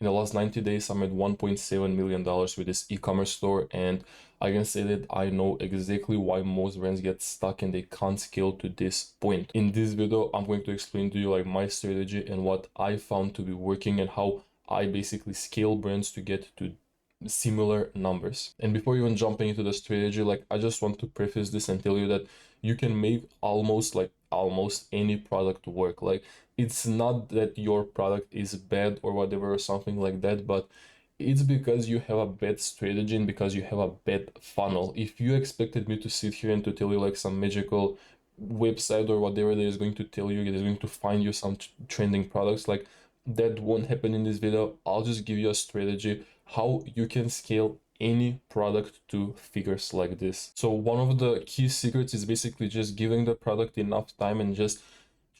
in the last 90 days, I made $1.7 million with this e-commerce store, and I can say that I know exactly why most brands get stuck and they can't scale to this point. In this video, I'm going to explain to you like my strategy and what I found to be working and how I basically scale brands to get to similar numbers. And before even jumping into the strategy, like I just want to preface this and tell you that you can make almost any product work. Like it's not that your product is bad or whatever or something like that, but it's because you have a bad strategy and because you have a bad funnel. If you expected me to sit here and to tell you like some magical website or whatever that is going to tell you, it is going to find you some trending products, like that won't happen in this video. I'll just give you a strategy how you can scale any product to figures like this. So one of the key secrets is basically just giving the product enough time and just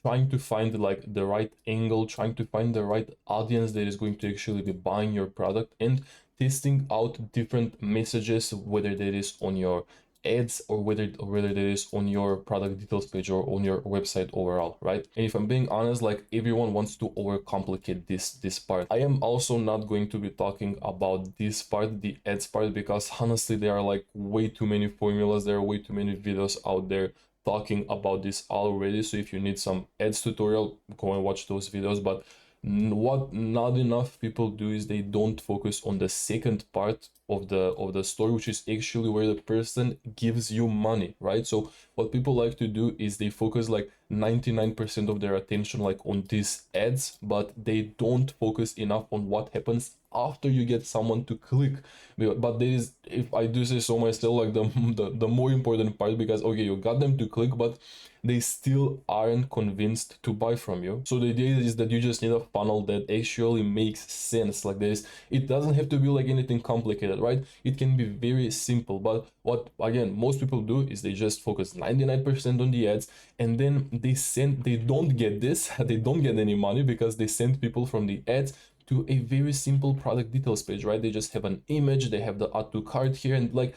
trying to find like the right angle, trying to find the right audience that is going to actually be buying your product, and testing out different messages, whether that is on your ads or whether that is on your product details page or on your website overall, right? And if I'm being honest, like everyone wants to overcomplicate this part. I am also not going to be talking about this part, the ads part, because honestly there are like way too many formulas, there are way too many videos out there talking about this already. So if you need some ads tutorial, go and watch those videos. But what not enough people do is they don't focus on the second part of the story, which is actually where the person gives you money, right? So what people like to do is they focus like 99% of their attention like on these ads, but they don't focus enough on what happens after you get someone to click. But there is, if I do say so myself, like the more important part, because okay, you got them to click, but they still aren't convinced to buy from you. So the idea is that you just need a funnel that actually makes sense. Like this, it doesn't have to be like anything complicated, right? It can be very simple. But what again most people do is they just focus 99% on the ads, and then they don't get this, they don't get any money because they send people from the ads to a very simple product details page, right? They just have an image, they have the add to cart here, and like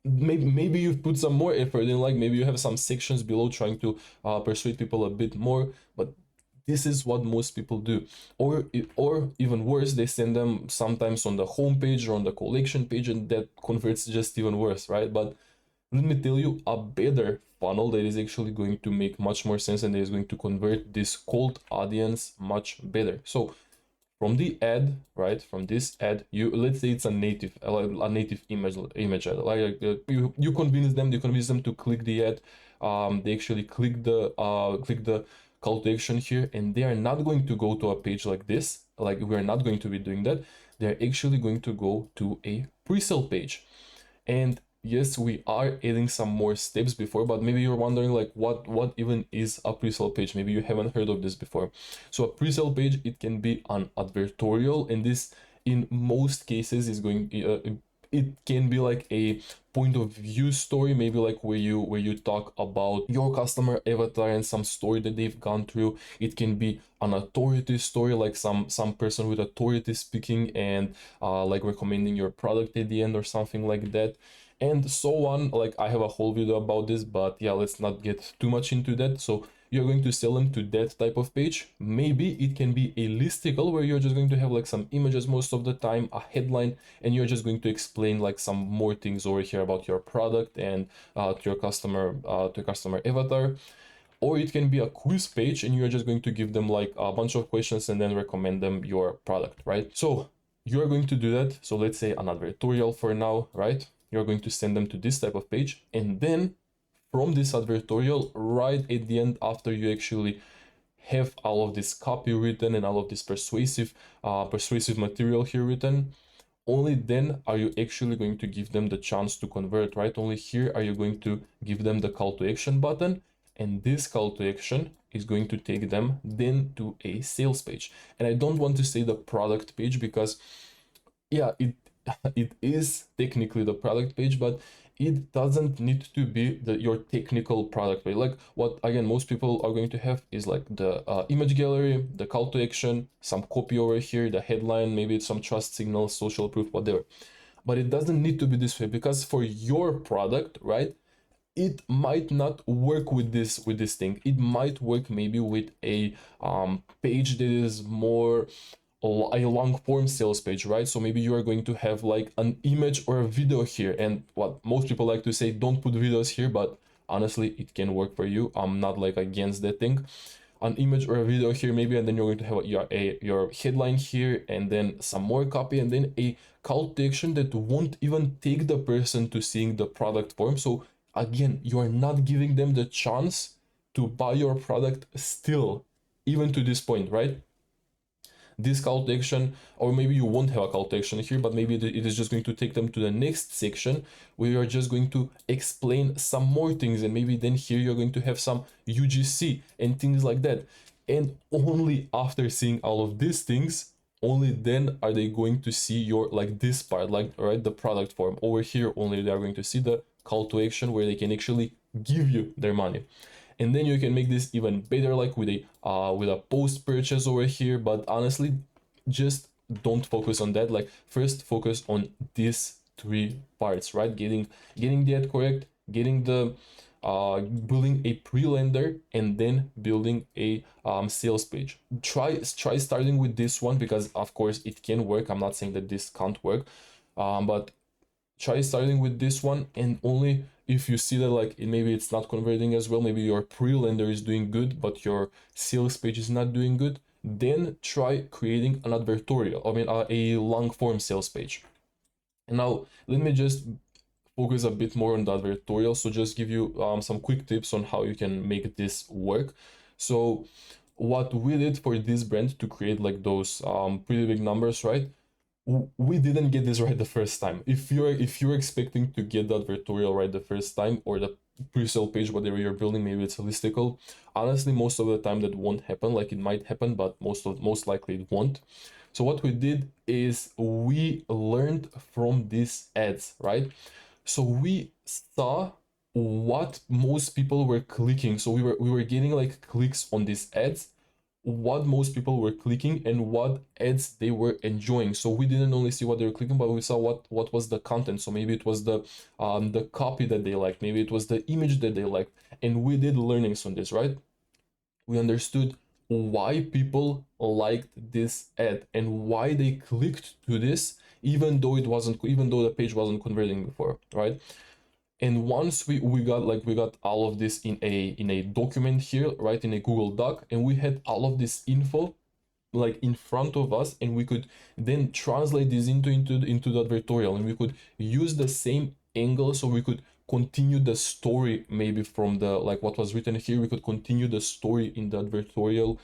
maybe you've put some more effort in, like maybe you have some sections below trying to persuade people a bit more, but this is what most people do. Or even worse, they send them sometimes on the home page or on the collection page, and that converts just even worse, right? But let me tell you a better funnel that is actually going to make much more sense and that is going to convert this cold audience much better. So from the ad, right, from this ad, you, let's say it's a native image ad, like you convince them to click the ad. They actually click the call to action here, and they are not going to go to a page like this, like we're not going to be doing that. They're actually going to go to a pre-sale page. And yes, we are adding some more steps before, but maybe you're wondering like what even is a pre-sale page. Maybe you haven't heard of this before. So a pre-sale page, it can be an advertorial, and this in most cases is going it can be like a point of view story, maybe like where you talk about your customer avatar and some story that they've gone through. It can be an authority story, like some person with authority speaking and like recommending your product at the end or something like that, and so on. Like I have a whole video about this, but yeah, let's not get too much into that. So you're going to sell them to that type of page. Maybe it can be a listicle where you're just going to have like some images most of the time, a headline, and you're just going to explain like some more things over here about your product and to your customer avatar. Or it can be a quiz page and you're just going to give them like a bunch of questions and then recommend them your product, right? So you're going to do that. So let's say an advertorial for now, right? You're going to send them to this type of page, and then from this advertorial, right at the end, after you actually have all of this copy written and all of this persuasive material here written, only then are you actually going to give them the chance to convert, right? Only here are you going to give them the call to action button, and this call to action is going to take them then to a sales page. And I don't want to say the product page because yeah, it is technically the product page, but it doesn't need to be your technical product page. Like what again most people are going to have is like the image gallery, the call to action, some copy over here, the headline, maybe it's some trust signal, social proof, whatever. But it doesn't need to be this way, because for your product, right, it might not work with this thing. It might work maybe with a page that is more a long form sales page, right? So maybe you are going to have like an image or a video here, and what most people like to say, don't put videos here, but honestly it can work for you. I'm not like against that thing. An image or a video here maybe, and then you're going to have your headline here, and then some more copy, and then a call to action that won't even take the person to seeing the product form. So again, you are not giving them the chance to buy your product still, even to this point, right? This call to action, or maybe you won't have a call to action here, but maybe it is just going to take them to the next section where you're just going to explain some more things, and maybe then here you're going to have some UGC and things like that. And only after seeing all of these things, only then are they going to see your, like this part, like right, the product form. Over here only they are going to see the call to action where they can actually give you their money. And then you can make this even better, like with a post purchase over here. But honestly, just don't focus on that. Like first focus on these three parts, right? Getting the ad correct, getting the building a pre-lender, and then building a sales page. Try starting with this one, because of course it can work. I'm not saying that this can't work, but try starting with this one, and only if you see that like maybe it's not converting as well, maybe your pre-lender is doing good but your sales page is not doing good, then try creating an advertorial, I mean a long form sales page. And now let me just focus a bit more on the advertorial, so just give you some quick tips on how you can make this work. So what we did for this brand to create like those pretty big numbers, right? We didn't get this right the first time. If you're expecting to get the advertorial right the first time, or the pre-sale page, whatever you're building, maybe it's a listicle, honestly most of the time that won't happen. Like it might happen, but most likely it won't. So what we did is we learned from these ads, right? So we saw what most people were clicking. So we were getting like clicks on these ads, what most people were clicking and what ads they were enjoying. So we didn't only see what they were clicking, but we saw what was the content. So maybe it was the copy that they liked, maybe it was the image that they liked, and we did learnings on this, right? We understood why people liked this ad and why they clicked to this, even though the page wasn't converting before, right? And once we got all of this in a document here, right, in a Google Doc, and we had all of this info like in front of us, and we could then translate this into the advertorial, and we could use the same angle, so we could continue the story maybe from the like what was written here. We could continue the story in the advertorial,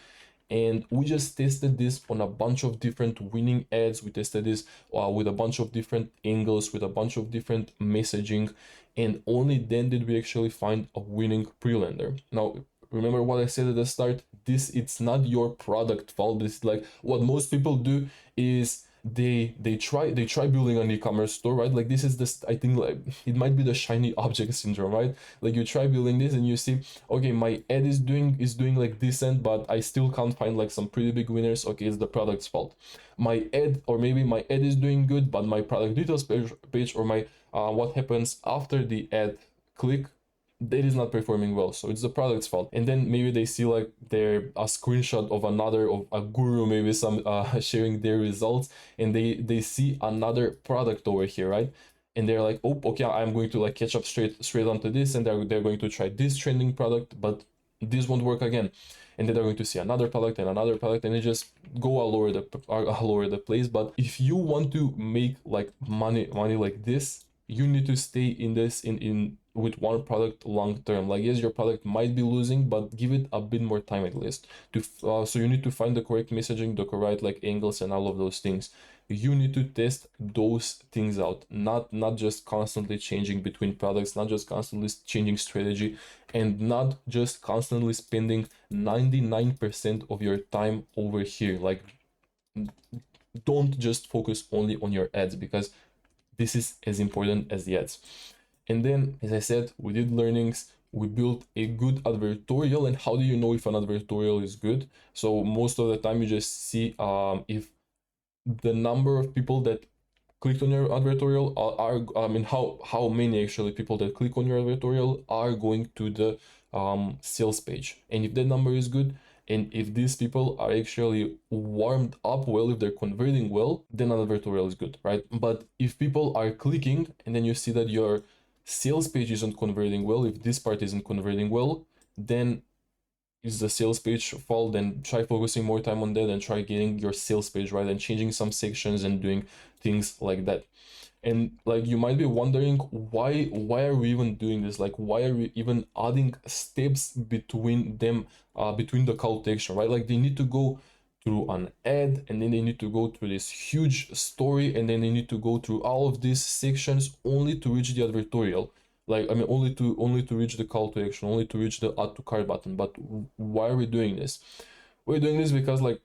and we just tested this on a bunch of different winning ads. We tested this with a bunch of different angles, with a bunch of different messaging, and only then did we actually find a winning pre-lender. Now remember what I said at the start, it's not your product fault. This is like what most people do is they try building an e-commerce store, right? Like this is this, I think like it might be the shiny object syndrome, right? Like you try building this and you see, okay, my ad is doing like decent, but I still can't find like some pretty big winners. Okay, it's the product's fault. My ad, or maybe my ad is doing good, but my product details page or my what happens after the ad click, that is not performing well, so it's the product's fault. And then maybe they see like a screenshot of a guru, maybe some sharing their results, and they see another product over here, right? And they're like, oh, okay, I'm going to like catch up straight onto this, and they're going to try this trending product, but this won't work again. And then they're going to see another product and another product, and they just go all over the place. But if you want to make like money like this, you need to stay in this in with one product long term. Like yes, your product might be losing, but give it a bit more time at least to so you need to find the correct messaging, the correct like angles and all of those things. You need to test those things out, not just constantly changing between products, not just constantly changing strategy, and not just constantly spending 99% of your time over here. Like don't just focus only on your ads, because this is as important as the ads. And then, as I said, we did learnings, we built a good advertorial. And how do you know if an advertorial is good? So most of the time you just see if the number of people that clicked on your advertorial are I mean how many actually people that click on your advertorial are going to the sales page. And if that number is good, And if these people are actually warmed up well, if they're converting well, then advertorial is good, right? But if people are clicking and then you see that your sales page isn't converting well, if this part isn't converting well, then is the sales page fault. Then try focusing more time on that and try getting your sales page right and changing some sections and doing things like that. And like you might be wondering, why are we even doing this? Like why are we even adding steps between them, between the call to action, right? Like they need to go through an ad, and then they need to go through this huge story, and then they need to go through all of these sections only to reach the advertorial. Like I mean, only to reach the call to action, only to reach the add to cart button. But why are we doing this? We're doing this because like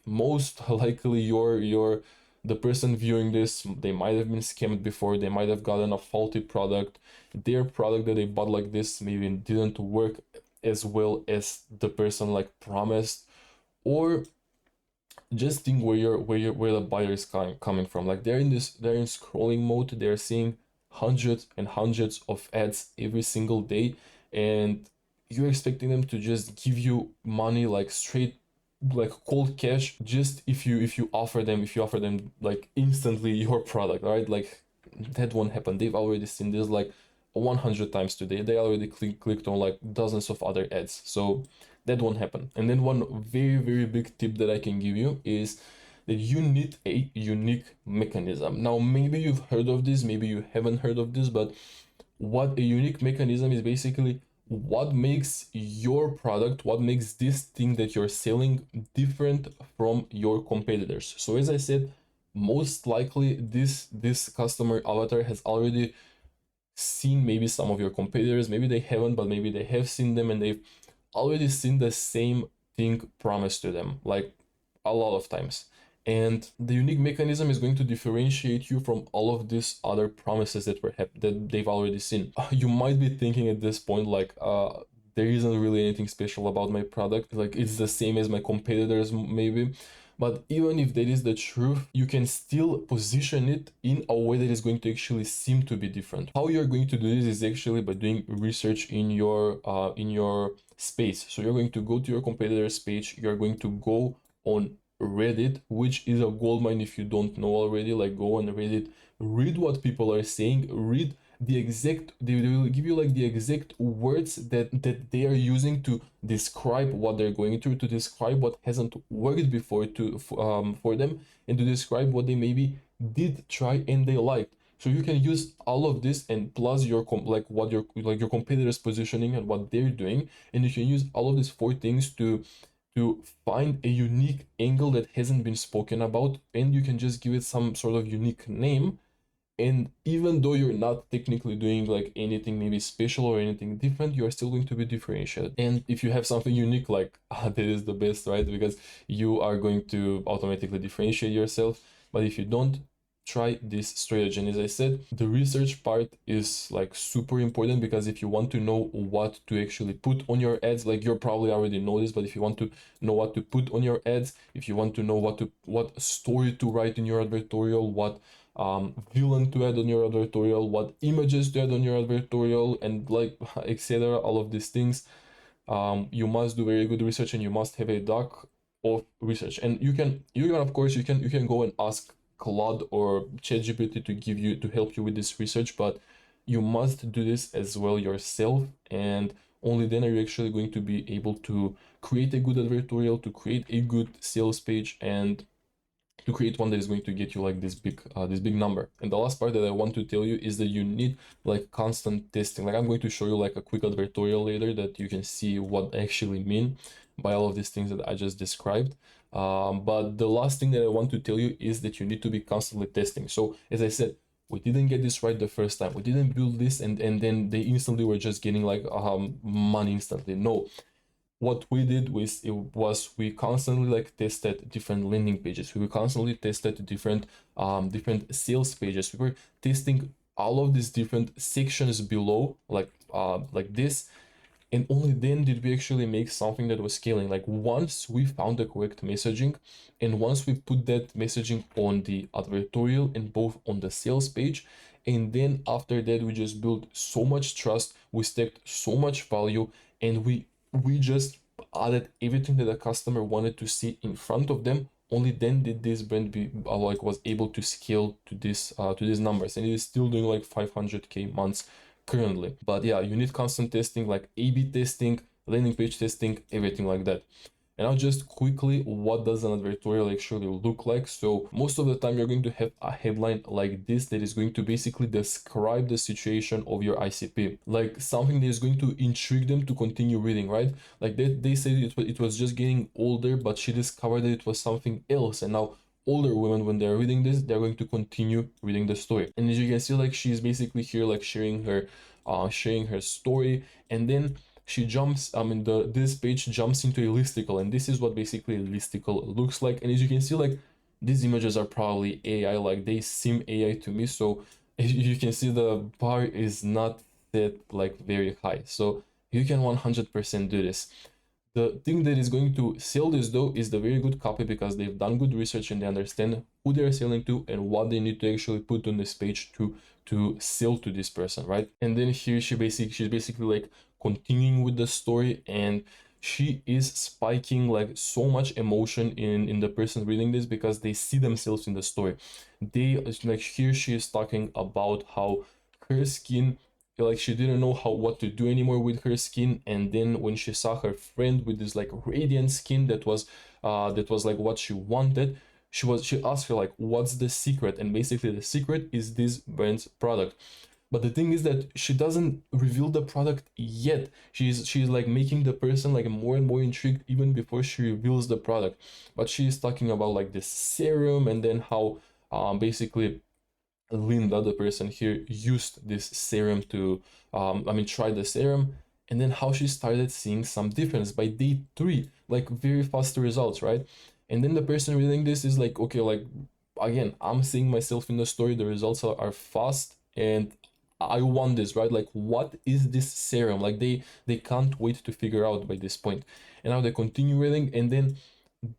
most likely your the person viewing this, they might have been scammed before, they might have gotten a faulty product, their product that they bought like this maybe didn't work as well as the person like promised, or just think where the buyer is coming from. Like they're in scrolling mode, they're seeing hundreds and hundreds of ads every single day, and you're expecting them to just give you money like straight, like cold cash, just if you offer them like instantly your product, right? Like that won't happen. They've already seen this like 100 times today. They already clicked on like dozens of other ads, so that won't happen. And then one very big tip that I can give you is that you need a unique mechanism. Now maybe you've heard of this, maybe you haven't heard of this, but what a unique mechanism is basically what makes your product, what makes this thing that you're selling different from your competitors. So as I said, most likely this customer avatar has already seen maybe some of your competitors, maybe they haven't, but maybe they have seen them, and they've already seen the same thing promised to them like a lot of times. And the unique mechanism is going to differentiate you from all of these other promises that they've already seen. You might be thinking at this point like there isn't really anything special about my product, like it's the same as my competitors maybe. But even if that is the truth, you can still position it in a way that is going to actually seem to be different. How you're going to do this is actually by doing research in your space. So you're going to go to your competitor's page, you're going to go on Reddit, which is a goldmine if you don't know already. Like go on Reddit, read what people are saying, read they will give you like the exact words that they are using to describe what they're going through, to describe what hasn't worked before for them, and to describe what they maybe did try and they liked. So you can use all of this, and plus your your competitors positioning and what they're doing, and you can use all of these four things to find a unique angle that hasn't been spoken about, and you can just give it some sort of unique name. And even though you're not technically doing like anything maybe special or anything different, you are still going to be differentiated. And if you have something unique, like that is the best, right? Because you are going to automatically differentiate yourself. But if you don't, try this strategy. And as I said, the research part is like super important, because if you want to know what to actually put on your ads, like you're probably already know this, but if you want to know what to put on your ads, if you want to know what story to write in your advertorial, what villain to add on your advertorial, what images to add on your advertorial, and like etc., all of these things, you must do very good research, and you must have a doc of research. And you can of course you can go and ask Claude or ChatGPT to help you with this research, but you must do this as well yourself, and only then are you actually going to be able to create a good advertorial, to create a good sales page, and to create one that is going to get you like this big number. And the last part that I want to tell you is that you need like constant testing. Like I'm going to show you like a quick advertorial later that you can see what I actually mean by all of these things that I just described. But the last thing that I want to tell you is that you need to be constantly testing. So as I said, we didn't get this right the first time. We didn't build this and then they instantly were just getting like money instantly. No, what we did was we constantly like tested different landing pages. We constantly tested different sales pages. We were testing all of these different sections below, like this, and only then did we actually make something that was scaling. Like once we found the correct messaging, and once we put that messaging on the advertorial and both on the sales page, and then after that we just built so much trust, we stacked so much value, and we just added everything that the customer wanted to see in front of them, only then did this brand be like was able to scale to these numbers, and it is still doing like 500k months currently. But yeah, you need constant testing, like A/B testing, landing page testing, everything like that. And now just quickly, what does an advertorial actually look like? So most of the time you're going to have a headline like this that is going to basically describe the situation of your ICP, like something that is going to intrigue them to continue reading, right? Like they said it was just getting older, but she discovered that it was something else, and now older women, when they're reading this, they're going to continue reading the story. And as you can see, like she's basically here like sharing her story, and then she jumps, this page jumps into a listicle, and this is what basically a listicle looks like. And as you can see, like these images are probably AI, like they seem AI to me. So as you can see, the bar is not set like very high, so you can 100% do this. The thing that is going to sell this though is the very good copy, because they've done good research and they understand who they're selling to and what they need to actually put on this page to sell to this person, right? And then here she's basically like continuing with the story, and she is spiking like so much emotion in the person reading this, because they see themselves in the story. They like, here she is talking about how her skin, like she didn't know what to do anymore with her skin, and then when she saw her friend with this like radiant skin that was like what she wanted, she asked her like, what's the secret? And basically the secret is this brand's product. But the thing is that she doesn't reveal the product yet. She's like making the person like more and more intrigued even before she reveals the product. But she is talking about like this serum, and then how basically Linda, the person here, used this serum to try the serum, and then how she started seeing some difference by day 3, like very fast results, right? And then the person reading this is like, okay, like again, I'm seeing myself in the story, the results are fast, and I want this, right? Like, what is this serum? Like they can't wait to figure out by this point. And now they continue reading, and then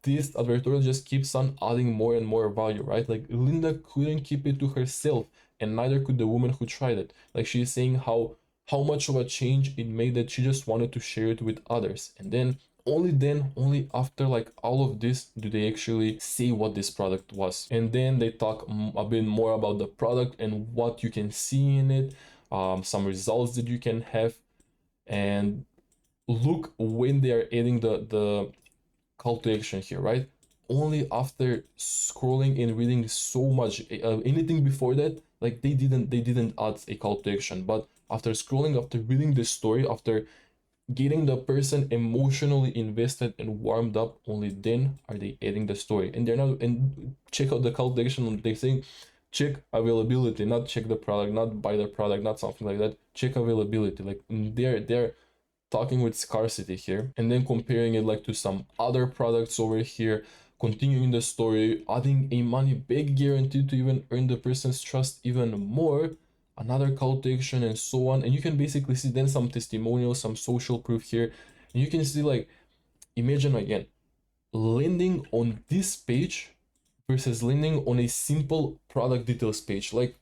this advertorial just keeps on adding more and more value, right? Like Linda couldn't keep it to herself, and neither could the woman who tried it. Like she's saying how much of a change it made, that she just wanted to share it with others. And then, only after like all of this, do they actually say what this product was. And then they talk a bit more about the product and what you can see in it, some results that you can have. And look, when they are adding the call to action here, right? Only after scrolling and reading so much, anything before that, like they didn't add a call to action. But after scrolling, after reading the story, after getting the person emotionally invested and warmed up, only then are they adding the story. And they're not, and check out the call to action, they say check availability, not check the product, not buy the product, not something like that. Check availability. Like they're talking with scarcity here, and then comparing it like to some other products over here, continuing the story, adding a money back guarantee to even earn the person's trust even more, another call to action, and so on. And you can basically see then some testimonials, some social proof here, and you can see like, imagine again, landing on this page versus landing on a simple product details page. Like,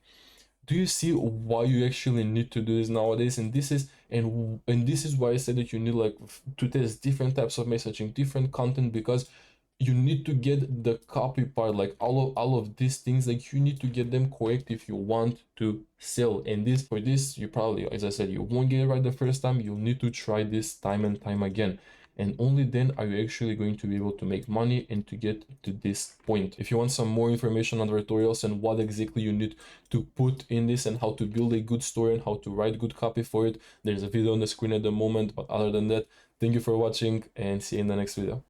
do you see why you actually need to do this nowadays? And this is why I said that you need like to test different types of messaging, different content, because you need to get the copy part, like all of these things, like you need to get them correct if you want to sell. And for this, you probably, as I said, you won't get it right the first time. You'll need to try this time and time again, and only then are you actually going to be able to make money and to get to this point. If you want some more information on tutorials and what exactly you need to put in this and how to build a good story and how to write good copy for it, there's a video on the screen at the moment. But other than that, thank you for watching, and see you in the next video.